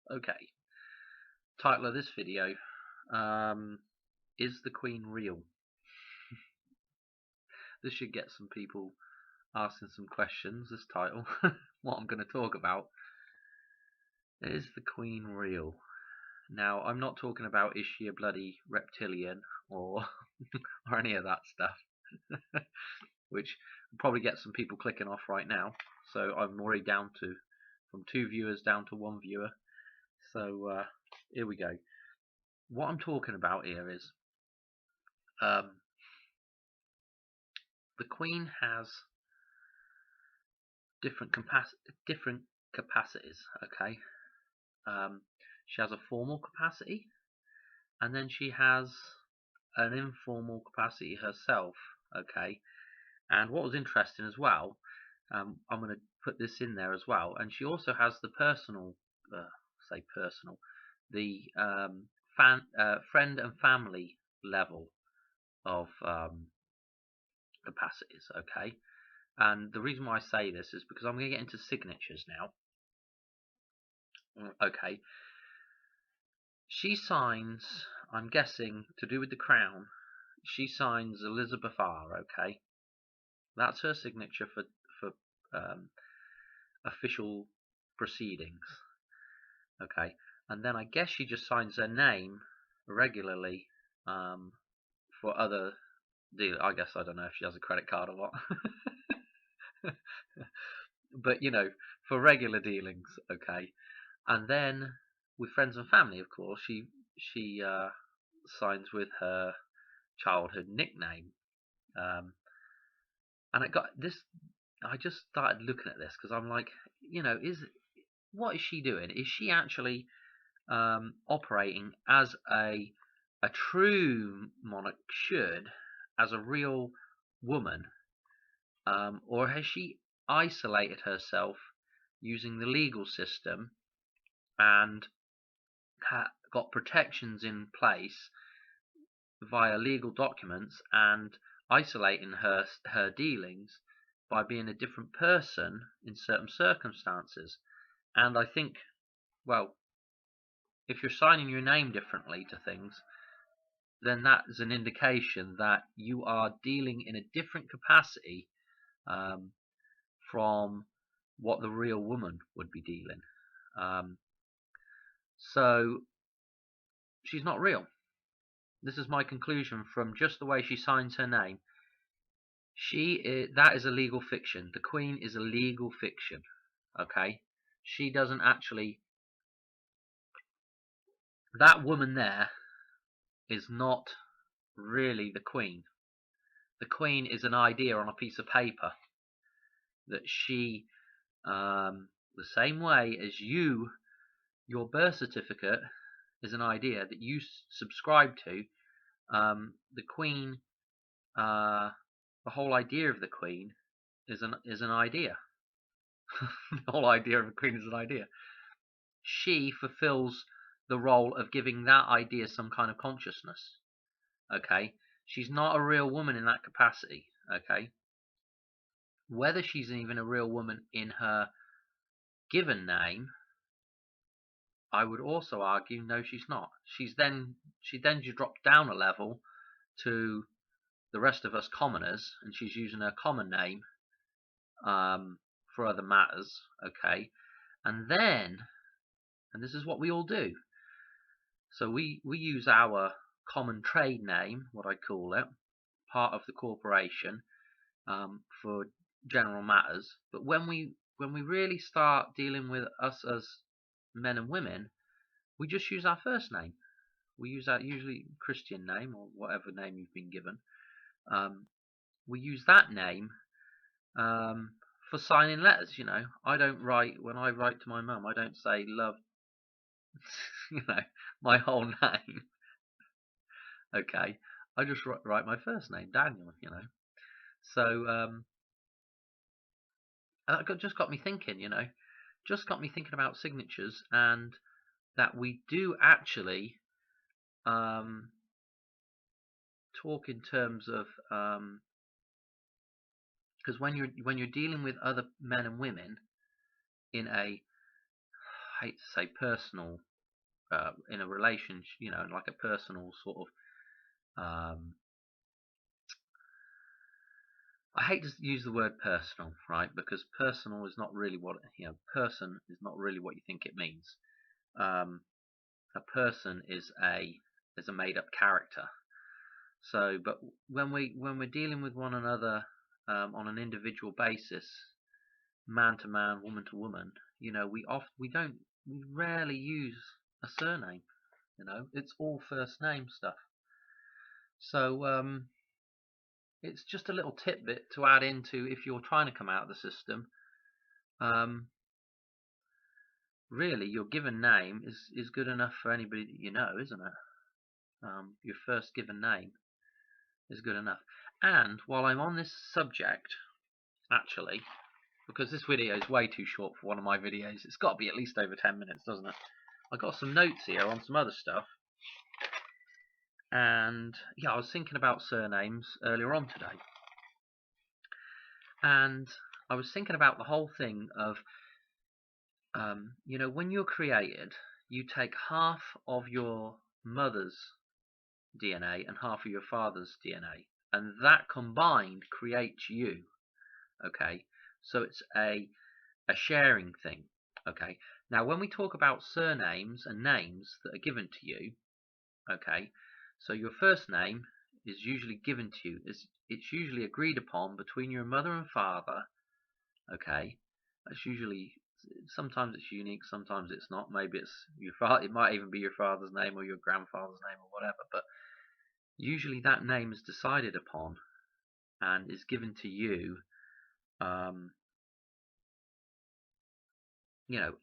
Okay, title of this video, is the Queen real? This should get some people asking some questions, this title. What I'm going to talk about is the Queen real. Now, I'm not talking about is she a bloody reptilian or or any of that stuff, which will probably get some people clicking off right now. So I'm already down to, from 2 viewers down to 1 viewer. So here we go. What I'm talking about here is the Queen has different capacities. Okay, she has a formal capacity, and then she has an informal capacity herself. Okay, and what was interesting as well, I'm going to put this in there as well, and she also has the personal, the friend and family level of capacities. Okay, and the reason why I say this is because I'm going to get into signatures now. Okay, she signs, I'm guessing to do with the crown, she signs Elizabeth R. Okay, that's her signature for official proceedings. Okay, and then I guess she just signs her name regularly for other deal. I guess I don't know if she has a credit card or what. But you know, for regular dealings. Okay, and then with friends and family, of course, she signs with her childhood nickname. And I got this. I just started looking at this because I'm like, you know, what is she doing? Is she actually operating as a true monarch should, as a real woman, or has she isolated herself using the legal system and got protections in place via legal documents and isolating her dealings by being a different person in certain circumstances? And I think, well, if you're signing your name differently to things, then that is an indication that you are dealing in a different capacity from what the real woman would be dealing. So she's not real. This is my conclusion from just the way she signs her name. That is a legal fiction. The Queen is a legal fiction. Okay, she doesn't actually. That woman there is not really the Queen. The Queen is an idea on a piece of paper that she, the same way as your birth certificate is an idea that you subscribe to. The Queen, the whole idea of the Queen is an idea. The whole idea of a Queen is an idea. She fulfills the role of giving that idea some kind of consciousness. Okay, she's not a real woman in that capacity. Okay, whether she's even a real woman in her given name, I would also argue no, she's not. She then dropped down a level to the rest of us commoners, and she's using her common name for other matters. Okay, and this is what we all do. So we use our common trade name, what I call it, part of the corporation, for general matters. But when we really start dealing with us as men and women, we just use our first name. We use our usually Christian name or whatever name you've been given. We use that name for signing letters. You know, when I write to my mum, I don't say love, you know, my whole name. Okay, I just write my first name, Daniel. You know, so that just got me thinking. You know, just got me thinking about signatures, and that we do actually talk in terms of, because when you're dealing with other men and women in a, I hate to say personal, in a relationship, like a personal sort of, I hate to use the word personal, right? Because personal is not really what, person is not really what you think it means. A person is a made up character. So, but when we're dealing with one another on an individual basis, man to man, woman to woman, we rarely use a surname. It's all first name stuff. So it's just a little tidbit to add into if you're trying to come out of the system. Really, your given name is good enough for anybody that you know, isn't it? Your first given name is good enough. And while I'm on this subject, actually, because this video is way too short for one of my videos, it's got to be at least over 10 minutes, doesn't it? I got some notes here on some other stuff. And yeah, I was thinking about surnames earlier on today. And I was thinking about the whole thing of, when you're created, you take half of your mother's DNA and half of your father's DNA. And that combined creates you. Okay? So it's a sharing thing. Okay? Now, when we talk about surnames and names that are given to you, okay, so your first name is usually given to you. It's usually agreed upon between your mother and father. Okay, that's usually, sometimes it's unique, sometimes it's not. Maybe it's your father. It might even be your father's name or your grandfather's name or whatever. But usually that name is decided upon and is given to you,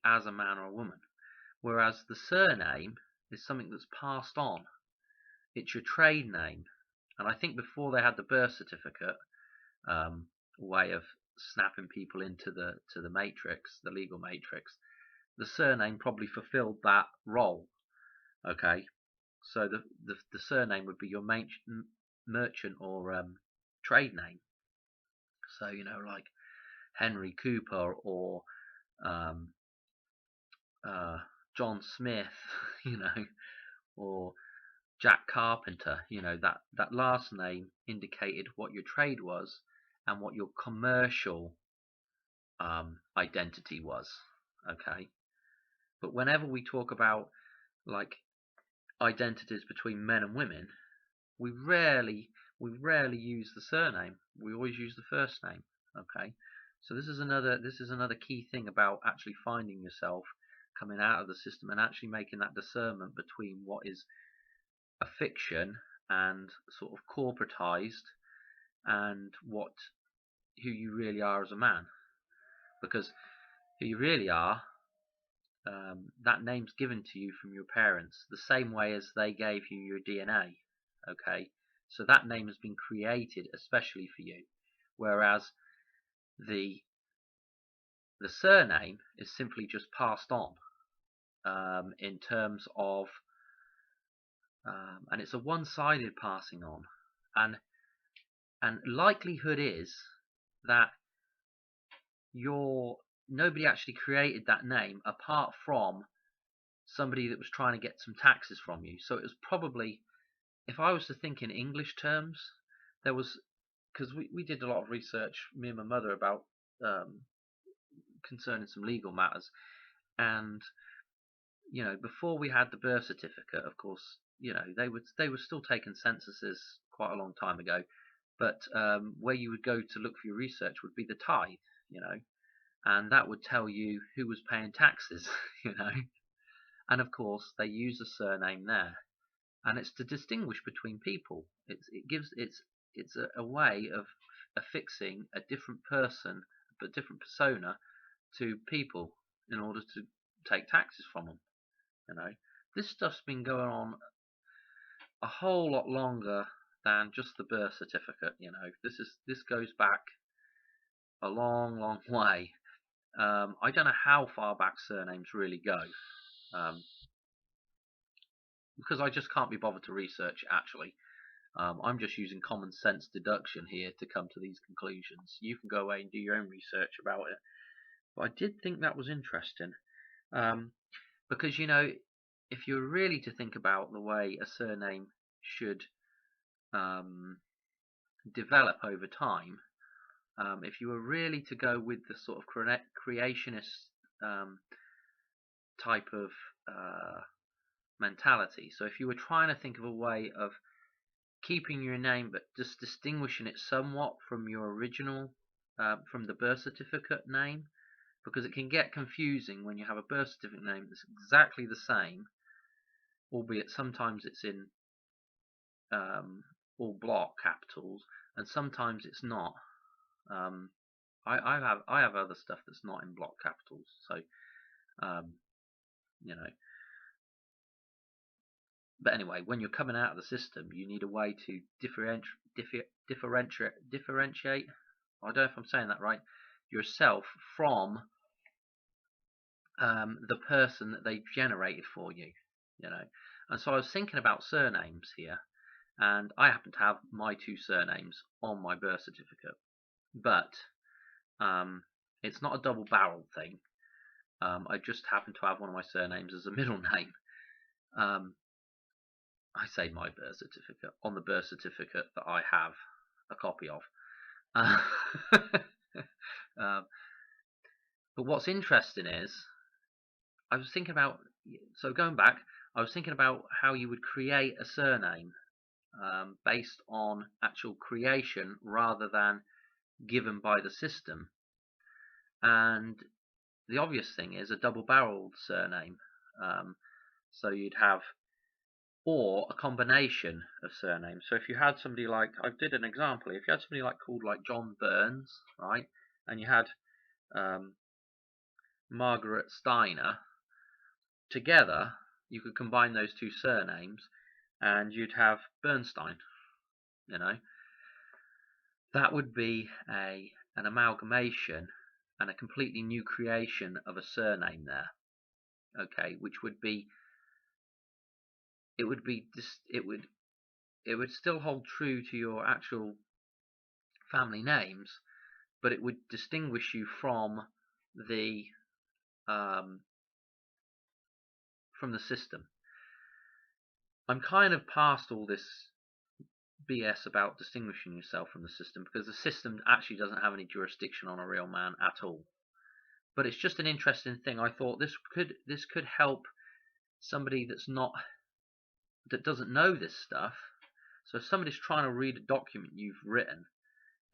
as a man or a woman. Whereas the surname is something that's passed on. It's your trade name. And I think before they had the birth certificate way of snapping people into the matrix, the legal matrix, the surname probably fulfilled that role. Okay, so the surname would be your merchant or trade name. So like Henry Cooper or John Smith, or Jack Carpenter. That last name indicated what your trade was and what your commercial identity was. Okay, but whenever we talk about like identities between men and women, we rarely use the surname. We always use the first name. Okay, so this is another key thing about actually finding yourself, coming out of the system, and actually making that discernment between what is a fiction and sort of corporatized, and who you really are as a man. Because who you really are, that name's given to you from your parents, the same way as they gave you your DNA. Okay, so that name has been created especially for you, whereas the surname is simply just passed on, in terms of, and it's a one-sided passing on, and likelihood is that nobody actually created that name apart from somebody that was trying to get some taxes from you. So it was probably, if I was to think in English terms, there was, because we did a lot of research, me and my mother, about concerning some legal matters, and before we had the birth certificate, of course, they were still taking censuses quite a long time ago, but where you would go to look for your research would be the tithe, and that would tell you who was paying taxes, and of course they use a surname there, and it's to distinguish between people. It's a way of affixing a different person, a different persona to people in order to take taxes from them. This stuff's been going on a whole lot longer than just the birth certificate. This goes back a long, long way. I don't know how far back surnames really go, because I just can't be bothered to research, actually. I'm just using common sense deduction here to come to these conclusions. You can go away and do your own research about it. But I did think that was interesting. Because, you know, if you're really to think about the way a surname should develop over time, if you were really to go with the sort of creationist type of mentality, so if you were trying to think of a way of keeping your name but just distinguishing it somewhat from your original, from the birth certificate name, because it can get confusing when you have a birth certificate name that's exactly the same, albeit sometimes it's in all block capitals and sometimes it's not. I have other stuff that's not in block capitals, so you know. But anyway, when you're coming out of the system, you need a way to differentiate. I don't know if I'm saying that right. Yourself from the person that they've generated for you, you know. And so I was thinking about surnames here, and I happen to have my 2 surnames on my birth certificate, but it's not a double-barreled thing. I just happen to have one of my surnames as a middle name. I say my birth certificate, on the birth certificate that I have a copy of. But what's interesting is, I was thinking about, so going back, I was thinking about how you would create a surname based on actual creation rather than given by the system. And the obvious thing is a double-barreled surname. So you'd have, or a combination of surnames. So if you had somebody like, I did an example, if you had somebody like called like John Burns, right, and you had Margaret Steiner, together you could combine those 2 surnames and you'd have Bernstein, you know. That would be an amalgamation and a completely new creation of a surname there, okay, which would be, it would still hold true to your actual family names, but it would distinguish you from the system. I'm kind of past all this BS about distinguishing yourself from the system, because the system actually doesn't have any jurisdiction on a real man at all. But it's just an interesting thing. I thought this could help somebody that doesn't know this stuff. So if somebody's trying to read a document you've written,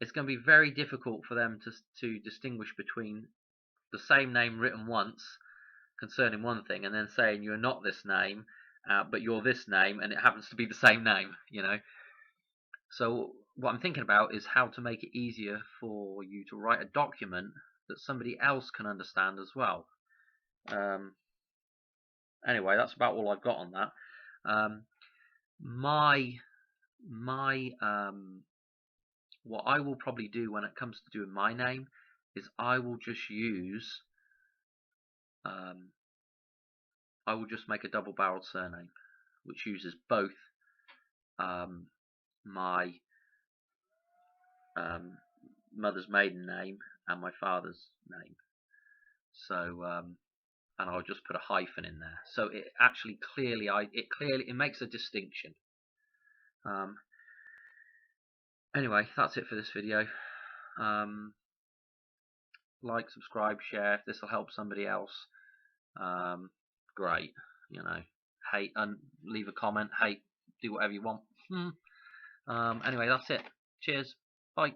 it's going to be very difficult for them to distinguish between the same name written once concerning one thing and then saying you're not this name, but you're this name, and it happens to be the same name, you know. So what I'm thinking about is how to make it easier for you to write a document that somebody else can understand as well. Anyway, that's about all I've got on that. What I will probably do when it comes to doing my name is I will just make a double-barreled surname which uses both my mother's maiden name and my father's name. So and I'll just put a hyphen in there, so it actually clearly makes a distinction. Anyway, that's it for this video. Like, subscribe, share if this will help somebody else. Great, you know. Hate, and leave a comment. Hate, do whatever you want. Anyway, that's it. Cheers. Bye.